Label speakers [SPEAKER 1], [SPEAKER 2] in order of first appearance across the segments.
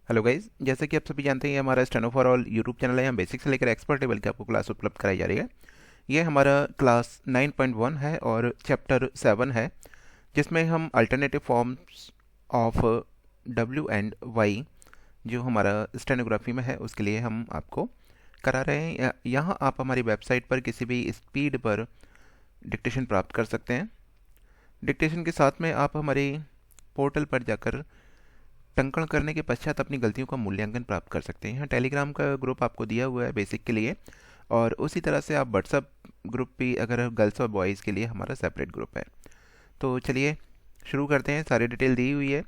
[SPEAKER 1] Hello guys, जैसे कि आप सभी जानते हैं ये हमारा steno for all YouTube channel है। हम बेसिक से लेकर एक्सपर्ट लेवल की आपको क्लास उपलब्ध कराई जा रही है। ये हमारा क्लास 9.1 है और चैप्टर 7 है, जिसमें हम alternative forms of W and Y जो हमारा स्टेनोग्राफी में है उसके लिए हम आपको करा रहे हैं। यहाँ आप हमारी वेबसाइट पर किसी भी स्पीड पर डिक्टेशन प्राप्त कर सकते हैं। डिक्टेशन के साथ में आप हमारे पोर्टल पर जाकर टंकण करने के पश्चात अपनी गलतियों का मूल्यांकन प्राप्त कर सकते हैं। यहाँ टेलीग्राम का ग्रुप आपको दिया हुआ है बेसिक के लिए, और उसी तरह से आप व्हाट्सअप ग्रुप भी, अगर गर्ल्स और बॉयज़ के लिए हमारा सेपरेट ग्रुप है। तो चलिए शुरू करते हैं। सारी डिटेल दी हुई है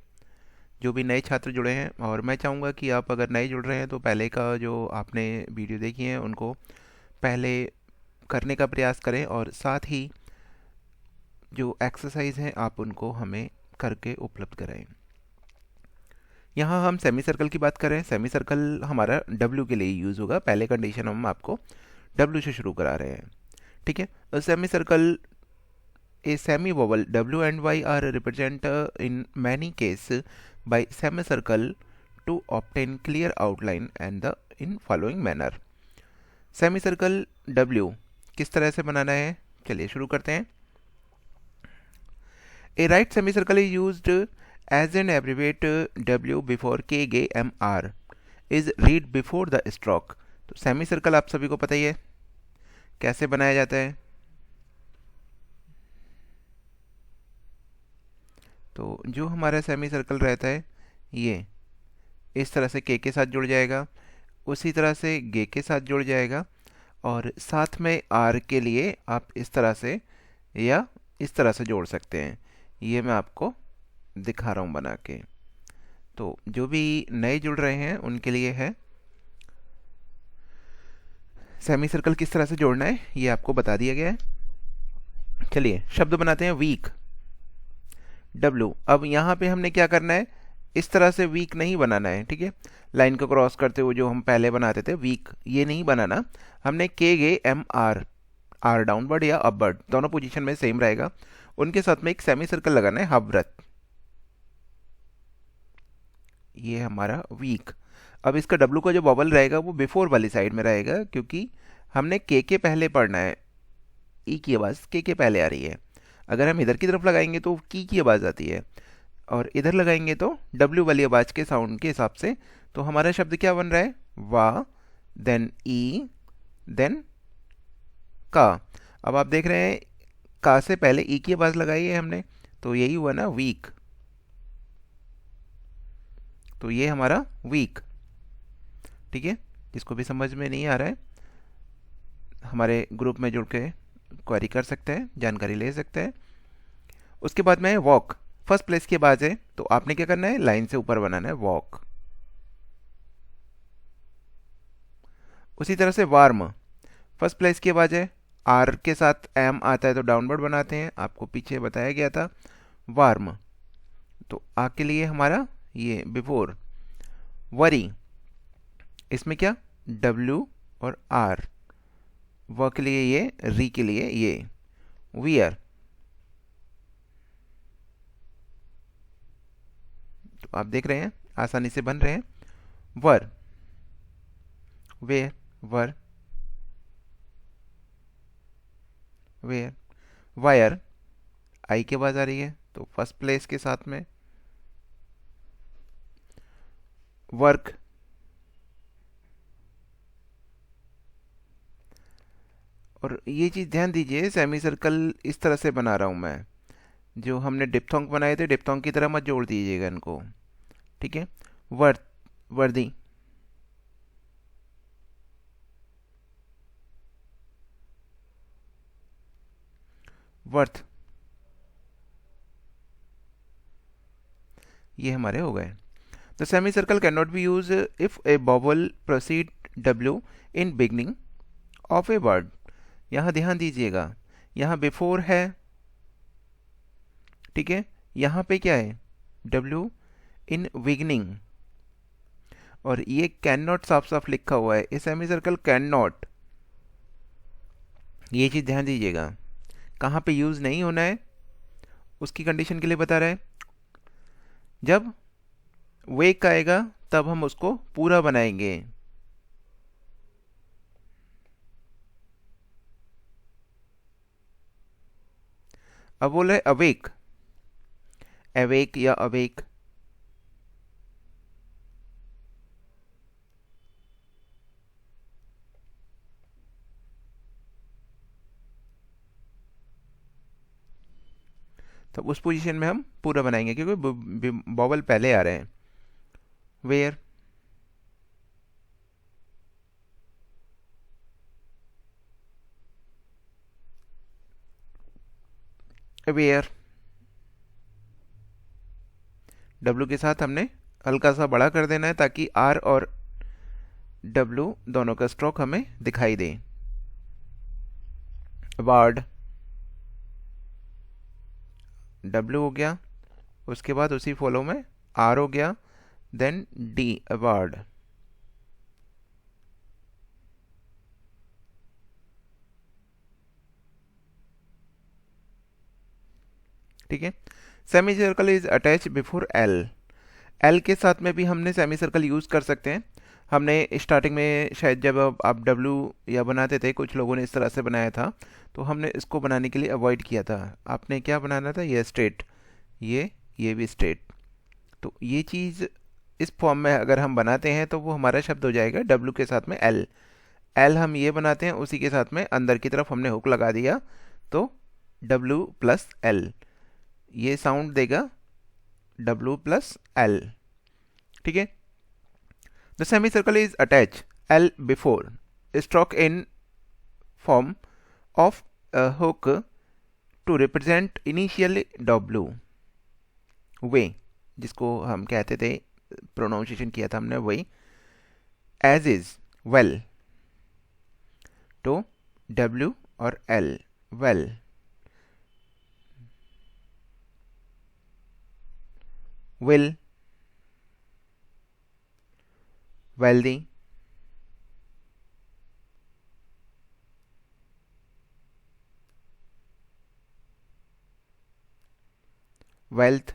[SPEAKER 1] जो भी नए छात्र जुड़े हैं, और मैं चाहूँगा कि आप अगर नए जुड़ रहे हैं तो पहले का जो आपने वीडियो देखी है उनको पहले करने का प्रयास करें, और साथ ही जो एक्सरसाइज हैं आप उनको हमें करके उपलब्ध कराएं। यहाँ हम सेमी सर्कल की बात करें। सेमी सर्कल हमारा डब्ल्यू के लिए यूज़ होगा। पहले कंडीशन हम आपको डब्ल्यू से शुरू करा रहे हैं, ठीक है। Semi circle a semi vowel W and Y are represent in many case by semi circle to obtain clear outline and the in following manner. Semi circle W किस तरह से बनाना है, चलिए शुरू करते हैं। A right semicircle is used as an abbreviate W before K, G, M, R is read before the stroke। तो semi circle आप सभी को पता ही है कैसे बनाया जाता है। तो जो हमारा सेमी सर्कल रहता है ये इस तरह से K के साथ जुड़ जाएगा, उसी तरह से G के साथ जुड़ जाएगा, और साथ में R के लिए आप इस तरह से या इस तरह से जोड़ सकते हैं। ये मैं आपको दिखा रहा हूँ बना के। तो जो भी नए जुड़ रहे हैं उनके लिए है सेमी सर्कल किस तरह से जोड़ना है, ये आपको बता दिया गया है। चलिए शब्द बनाते हैं वीक डब्ल्यू। अब यहाँ पे हमने क्या करना है, इस तरह से वीक नहीं बनाना है, ठीक है। लाइन को क्रॉस करते हुए जो हम पहले बनाते थे वीक, ये नहीं बनाना। हमने के गे एम आर, आर डाउनवर्ड या अपवर्ड दोनों पोजीशन में सेम रहेगा, उनके साथ में एक सेमी सर्कल लगाना है हाफ वृत्त। ये हमारा वीक। अब इसका डब्लू का जो बबल रहेगा वो बिफोर वाली साइड में रहेगा, क्योंकि हमने के पहले पढ़ना है। ई की आवाज़ के पहले आ रही है। अगर हम इधर की तरफ लगाएंगे तो की आवाज़ आती है, और इधर लगाएंगे तो डब्ल्यू वाली आवाज़ के साउंड के हिसाब से। तो हमारा शब्द क्या बन रहा है, वा, देन ई, देन का। अब आप देख रहे हैं का से पहले ई की आवाज़ लगाई है हमने, तो यही हुआ ना वीक। तो ये हमारा वीक, ठीक है। जिसको भी समझ में नहीं आ रहा है हमारे ग्रुप में जुड़ के क्वेरी कर सकते हैं, जानकारी ले सकते हैं। उसके बाद में वॉक, फर्स्ट प्लेस की आवाज़ है तो आपने क्या करना है, लाइन से ऊपर बनाना है वॉक। उसी तरह से वार्म, फर्स्ट प्लेस की आवाज़ है, आर के साथ एम आता है तो डाउनवर्ड बनाते हैं, आपको पीछे बताया गया था वार्म। तो आ के लिए हमारा ये बिफोर। वरी, इसमें क्या डब्ल्यू और आर, व के लिए ये, री के लिए ये। वियर, तो आप देख रहे हैं आसानी से बन रहे हैं। वर, वेयर, वर, वेयर। वायर, आई की आवाज़ आ रही है तो फर्स्ट प्लेस के साथ में। वर्क, और ये चीज़ ध्यान दीजिए, सेमी सर्कल इस तरह से बना रहा हूँ मैं। जो हमने डिप्थोंग बनाए थे डिप्थोंग की तरह मत जोड़ दीजिएगा इनको, ठीक है। वर्थ, वर्दी, वर्थ, ये हमारे हो गए। The semi circle can not be use if A बॉबल proceed W in beginning of a word. यहाँ ध्यान दीजिएगा, यहाँ बिफोर है, ठीक है। यहाँ पे क्या है, डब्ल्यू इन बिगनिंग, और ये कैन नॉट साफ साफ लिखा हुआ है, इस सेमी सर्कल कैन नॉट। ये चीज़ ध्यान दीजिएगा, कहाँ पे यूज़ नहीं होना है उसकी कंडीशन के लिए बता रहा है। जब वेक आएगा तब हम उसको पूरा बनाएंगे। अब बोले अवेक, अवेक या अवेक। तो उस पोजीशन में हम पूरा बनाएंगे क्योंकि बॉवल पहले आ रहे हैं। वेयर, वेयर, डब्लू के साथ हमने हल्का सा बड़ा कर देना है ताकि आर और डब्लू दोनों का स्ट्रोक हमें दिखाई दे। वार्ड, डब्लू हो गया, उसके बाद उसी फॉलो में आर हो गया, देन डी अवार्ड। ठीक है। Semi circle is attach before L, L के साथ में भी हमने सेमी सर्कल यूज कर सकते हैं। हमने स्टार्टिंग में शायद जब आप डब्लू या बनाते थे, कुछ लोगों ने इस तरह से बनाया था, तो हमने इसको बनाने के लिए अवॉइड किया था। आपने क्या बनाना था, ये स्ट्रेट, ये भी स्ट्रेट। तो ये चीज़ इस फॉर्म में अगर हम बनाते हैं तो वो हमारा शब्द हो जाएगा डब्लू के साथ में एल। एल हम ये बनाते हैं, उसी के साथ में अंदर की तरफ हमने हुक लगा दिया, तो डब्लू प्लस एल, ये साउंड देगा डब्लू प्लस एल। ठीक है। The semi circle is attach L before stroke in form of hook to represent initial W. Way, जिसको हम कहते थे, प्रोनाउंसिएशन किया था हमने वही, एज इज, वेल, तो डब्लू और L, well, will, wealthy, wealth,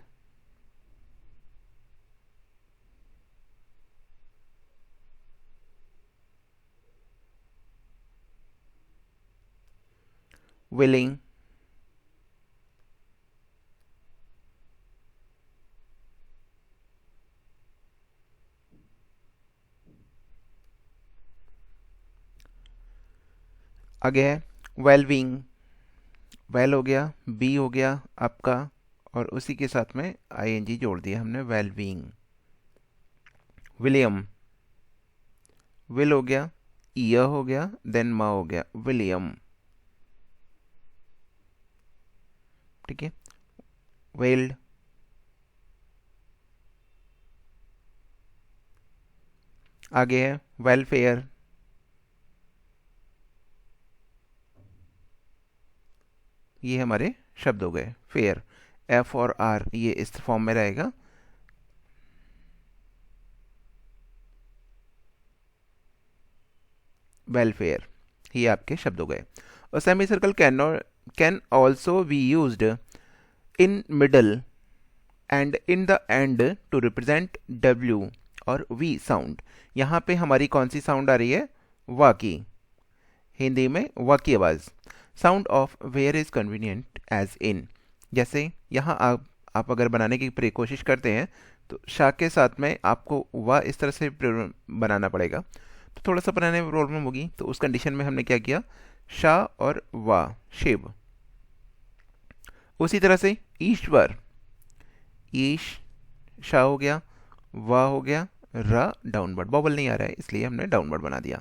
[SPEAKER 1] willing, आगे है वेल-बीइंग, वेल हो गया, बी हो गया आपका, और उसी के साथ में आईएनजी जोड़ दिया हमने, वेल-बीइंग। विलियम, विल हो गया, ईयर हो गया, देन मा हो गया, विलियम। ठीक है। वेल्ड, आगे है वेलफेयर, ये हमारे शब्द हो गए। फेयर, एफ और आर ये इस फॉर्म में रहेगा। वेलफेयर, ये आपके शब्द हो गए। और semi circle can also be used in middle and in the end to represent W और वी साउंड। यहाँ पे हमारी कौन सी साउंड आ रही है, वा की, हिंदी में वा की आवाज़। Sound of where is convenient as in, जैसे यहाँ आप अगर बनाने की कोशिश करते हैं तो शाह के साथ में आपको वा इस तरह से बनाना पड़ेगा, तो थोड़ा सा बनाने में प्रॉब्लम होगी। तो उस कंडीशन में हमने क्या किया, शाह और वा, शिव। उसी तरह से ईश्वर, ईश, शाह हो गया, वा हो गया, रा डाउनवर्ड, बॉबल नहीं आ रहा है इसलिए हमने डाउनवर्ड बना दिया।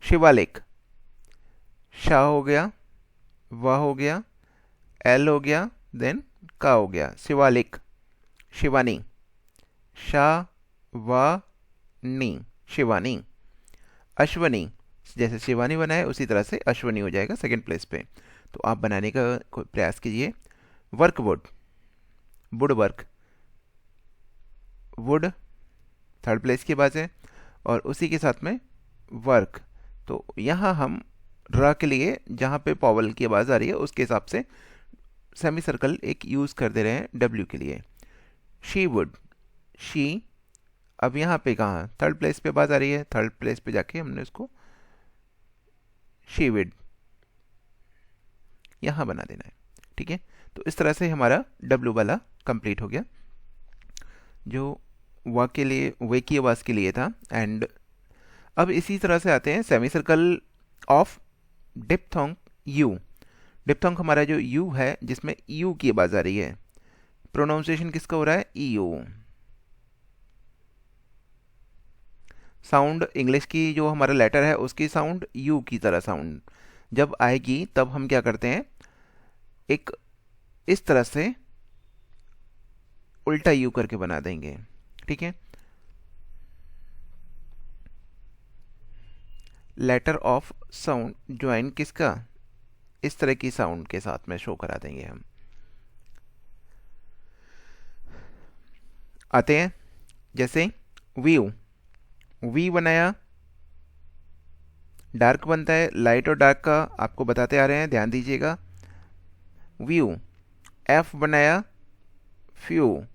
[SPEAKER 1] शिवालिक, शाह हो गया, वा हो गया, एल हो गया, देन का हो गया, शिवालिक। शिवानी, शाह वा नी, शिवानी। अश्वनी, जैसे शिवानी बनाए उसी तरह से अश्वनी हो जाएगा सेकंड प्लेस पे। तो आप बनाने का प्रयास कीजिए। Workwood, wood work, wood third place की बात है, और उसी के साथ में वर्क। तो यहाँ हम र के लिए जहाँ पे पावल की आवाज़ आ रही है उसके हिसाब से सेमी सर्कल एक यूज़ कर दे रहे हैं डब्ल्यू के लिए। शी वुड, शी अब यहाँ पे कहाँ थर्ड प्लेस पे आवाज़ आ रही है, थर्ड प्लेस पे जाके हमने उसको शीविड यहाँ बना देना है। ठीक है, तो इस तरह से हमारा डब्लू वाला कंप्लीट हो गया जो वा के लिए वे की आवाज़ के लिए था। एंड अब इसी तरह से आते हैं semi circle of diphthong you. Diphthong हमारा जो यू है जिसमें यू की आवाज़ आ रही है, प्रोनाउंसिएशन किसका हो रहा है, ई यू। साउंड इंग्लिश की जो हमारा लेटर है उसकी साउंड यू की तरह साउंड जब आएगी तब हम क्या करते हैं, एक इस तरह से उल्टा यू करके बना देंगे। ठीक है, लेटर ऑफ साउंड ज्वाइन किसका, इस तरह की साउंड के साथ में शो करा देंगे हम। आते हैं जैसे व्यू, वी बनाया, डार्क बनता है, लाइट और डार्क का आपको बताते आ रहे हैं, ध्यान दीजिएगा। व्यू, एफ बनाया, फ्यू,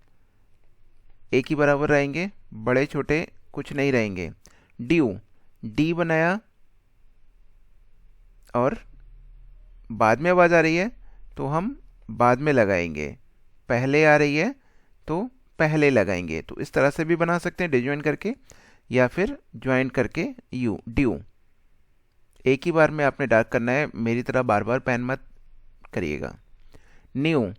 [SPEAKER 1] एक ही बराबर रहेंगे, बड़े छोटे कुछ नहीं रहेंगे। ड्यू, डी बनाया और बाद में आवाज़ आ रही है तो हम बाद में लगाएंगे, पहले आ रही है तो पहले लगाएंगे। तो इस तरह से भी बना सकते हैं डिजॉइन करके या फिर ज्वाइन करके यू ड्यू। एक ही बार में आपने डार्क करना है, मेरी तरह बार बार पेन मत करिएगा। न्यू,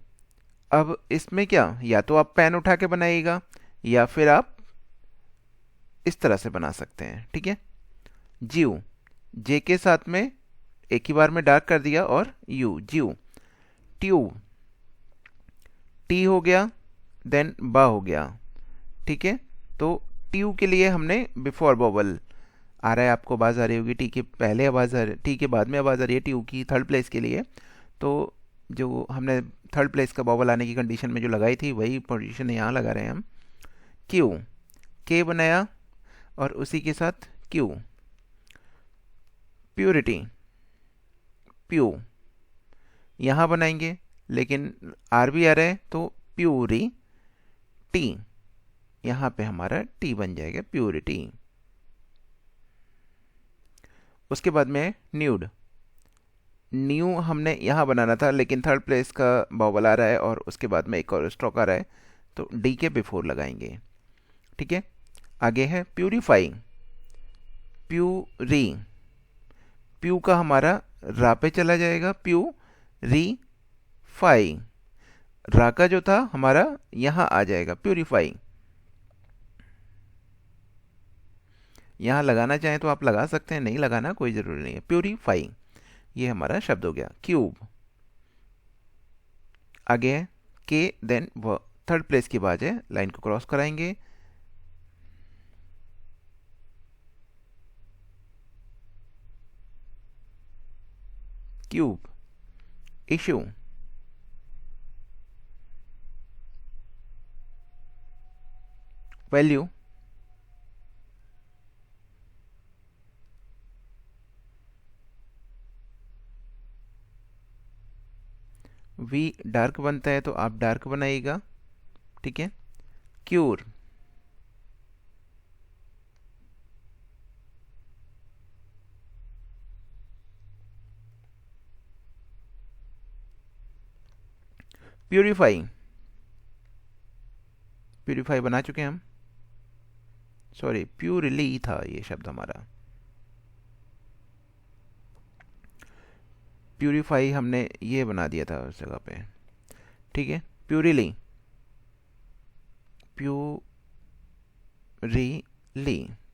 [SPEAKER 1] अब इसमें क्या, या तो आप पेन उठा के बनाइएगा या फिर आप इस तरह से बना सकते हैं। ठीक है, ज्यू, जे के साथ में एक ही बार में डार्क कर दिया और यू, ज्यू। ट्यूब, टी हो गया देन बा हो गया। ठीक है, तो ट्यू के लिए हमने बिफोर बॉबल आ रहा है, आपको आवाज़ आ रही होगी, टी के पहले आवाज़ आ रही, टी के बाद में आवाज़ आ रही है ट्यू की थर्ड प्लेस के लिए। तो जो हमने थर्ड प्लेस का बॉबल आने की कंडीशन में जो लगाई थी वही पोजीशन यहाँ लगा रहे हैं हम। क्यू, के बनाया और उसी के साथ क्यू। प्योरिटी, प्यू, यहाँ बनाएंगे लेकिन आर भी आ रहा है तो प्यूरी टी, यहाँ पे हमारा टी बन जाएगा प्यूरिटी। उसके बाद में न्यूड, न्यू हमने यहाँ बनाना था लेकिन थर्ड प्लेस का बॉबल आ रहा है और उसके बाद में एक और स्ट्रोक आ रहा है तो डी के बिफोर लगाएंगे। ठीक है, आगे है प्यूरिफाई, प्यूरी, प्यू का हमारा रा पे चला जाएगा, प्यू री फाई, रा का जो था हमारा यहाँ आ जाएगा प्यूरिफाई। यहाँ लगाना चाहें तो आप लगा सकते हैं, नहीं लगाना कोई ज़रूरी नहीं है। प्यूरीफाई, ये हमारा शब्द हो गया। क्यूब, आगे है के देन व, थर्ड प्लेस की बात है, लाइन को क्रॉस कराएंगे। Cube, issue, value, V dark बनता है तो आप डार्क बनाइएगा। ठीक है, क्यूर, प्यूरिफाई, प्यूरिफाई बना चुके हैं हम, सॉरी प्यूरिली था ये शब्द हमारा, प्यूरिफाई हमने ये बना दिया था उस जगह पे। ठीक है, प्यूरिली, प्यूरिली।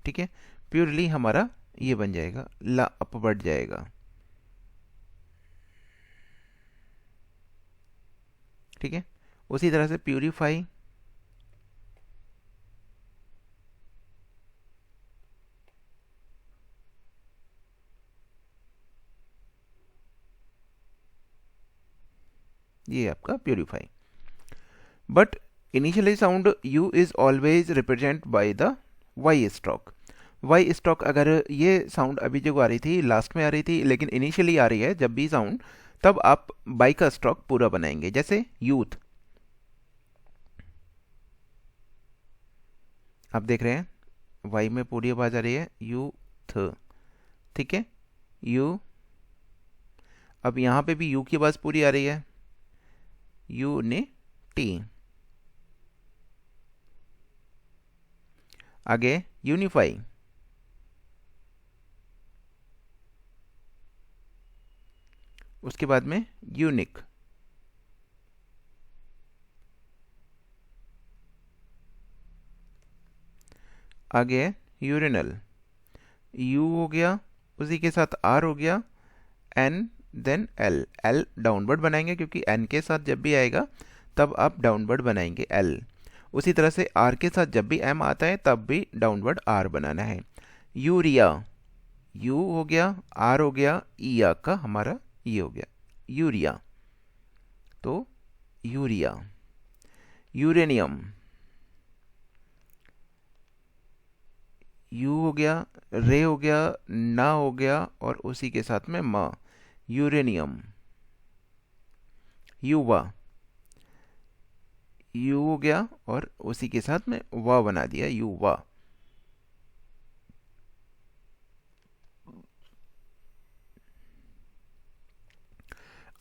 [SPEAKER 1] ठीक है, प्यूरिली हमारा ये बन जाएगा, ला अप बढ़ जाएगा। ठीक है, उसी तरह से प्यूरिफाई, ये आपका purify. But initially sound U is always represent by the Y stroke. Y stroke, अगर ये साउंड अभी जो आ रही थी लास्ट में आ रही थी लेकिन इनिशियली आ रही है जब भी साउंड, तब आप बाई का स्ट्रोक पूरा बनाएंगे। जैसे यूथ, आप देख रहे हैं वाई में पूरी आवाज आ रही है, यूथ। ठीक है, यू। अब यहाँ पे भी यू की आवाज पूरी आ रही है, यूनिटी। आगे यूनिफाई, उसके बाद में यूनिक। आगे है यूरिनल, यू हो गया, उसी के साथ आर हो गया, N, then L. L downward बनाएंगे क्योंकि एन के साथ जब भी आएगा तब आप डाउनवर्ड बनाएंगे एल। उसी तरह से आर के साथ जब भी एम आता है तब भी डाउनवर्ड आर बनाना है। यूरिया, यू हो गया, आर हो गया, ईया का हमारा ये हो गया यूरिया, तो यूरिया। यूरेनियम, यू हो गया, रे हो गया, ना हो गया और उसी के साथ में म, यूरेनियम। युवा, यू हो गया और उसी के साथ में वा बना दिया, युवा।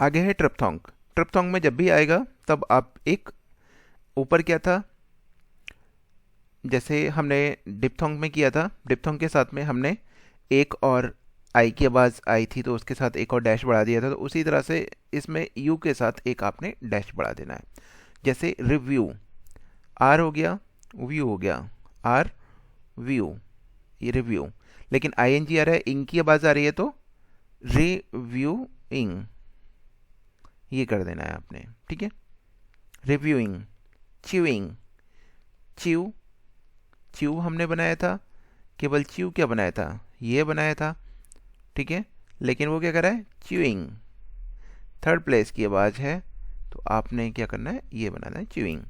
[SPEAKER 1] आगे है ट्रिप्थोंग। ट्रिप्थोंग में जब भी आएगा तब आप एक ऊपर क्या था, जैसे हमने डिप्थोंग में किया था, डिप्थोंग के साथ में हमने एक और आई की आवाज़ आई थी तो उसके साथ एक और डैश बढ़ा दिया था, तो उसी तरह से इसमें यू के साथ एक आपने डैश बढ़ा देना है। जैसे रिव्यू, आर हो गया, व्यू हो गया, आर व्यू, ये रिव्यू। लेकिन आई एन जी आ रहा है, इंग की आवाज़ आ रही है तो रिव्यूइंग, ये कर देना है आपने। ठीक है, रिव्यूइंग। च्यूइंग, च्यू, च्यू हमने बनाया था, केवल च्यू क्या बनाया था, ये बनाया था। ठीक है, लेकिन वो क्या कर रहा है, च्यूइंग। थर्ड प्लेस की आवाज़ है तो आपने क्या करना है, ये बनाना है, च्यूइंग।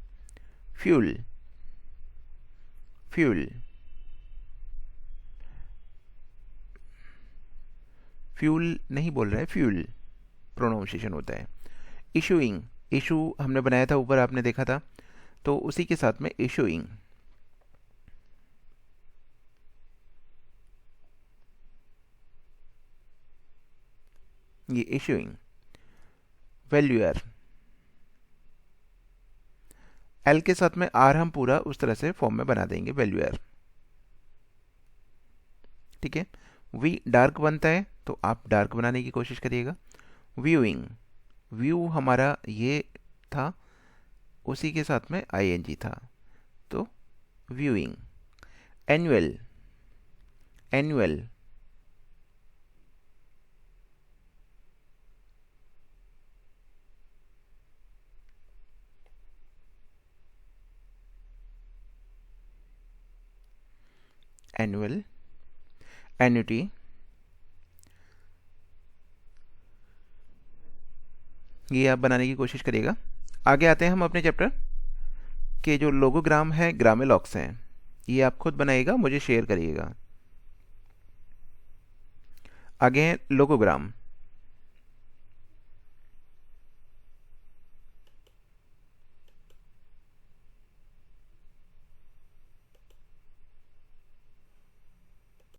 [SPEAKER 1] फ्यूल, फ्यूल, फ्यूल नहीं बोल रहा है, फ्यूल प्रोनाउंसिएशन होता है। इशूइंग, इशू हमने बनाया था ऊपर, आपने देखा था, तो उसी के साथ में इशूइंग। ये इशूइंग। वैल्यूअर, एल के साथ में आर हम पूरा उस तरह से फॉर्म में बना देंगे, वैल्यूअर। ठीक है, वी डार्क बनता है तो आप डार्क बनाने की कोशिश करिएगा। व्यूइंग, व्यू हमारा ये था, उसी के साथ में आईएनजी था तो viewing. Annual, annual, annual. Annuity, ये आप बनाने की कोशिश करिएगा। आगे आते हैं हम अपने चैप्टर के जो लोगोग्राम है, ग्रामेलॉक्स हैं, ये आप खुद बनाइएगा, मुझे शेयर करिएगा। आगे है लोगोग्राम।